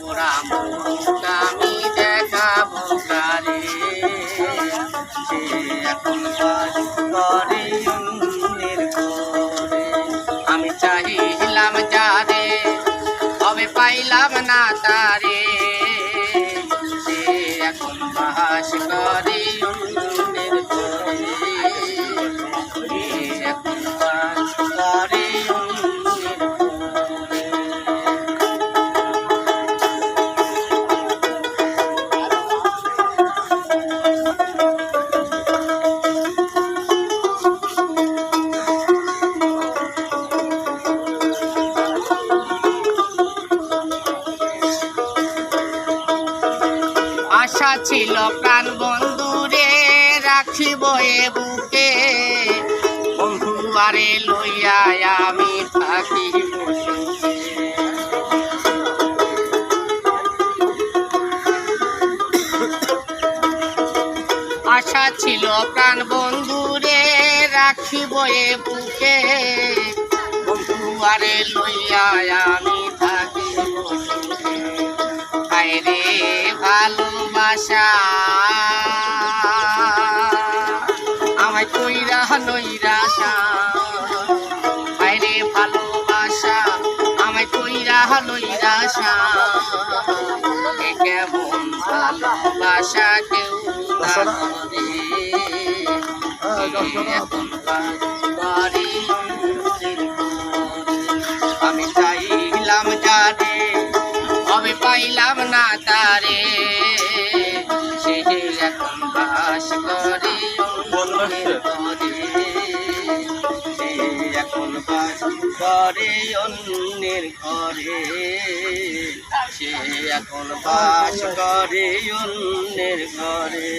পোড়া মুখ আমি দেখাবো কারে, সে এখন বাস করে অন্যের ঘরে। আমি চাহিলাম যারে, তবে পাইলাম না তারে, সে এখন বাস করে অন্যের ঘরে, সে এখন বাস করে অন্যের ঘরে। আশা ছিল প্রাণ বন্ধুরে রাখিব এ বুকে, বন্ধু আরে লইয়া আমি থাকিব সুখে। আশা ছিল প্রাণ বন্ধুরে রাখিব এ বুকে, বন্ধু আরে লইয়া আমি থাকিব সুখে। হায়রে ভালোবাসা আমায় কইরা নৈরাশা, হায়রে ভালোবাসা আমায় কইরা নৈরাশা, এ কেমন ভালোবাসা কেউ না করে, এখন বাড়ি আমি চাইলাম যারে, তবে পাইলাম না তারে, সে এখন বাস করে অন্যের ঘরে, সে এখন বাস করে অন্যের ঘরে, সে এখন বাস করে অন্যের ঘরে।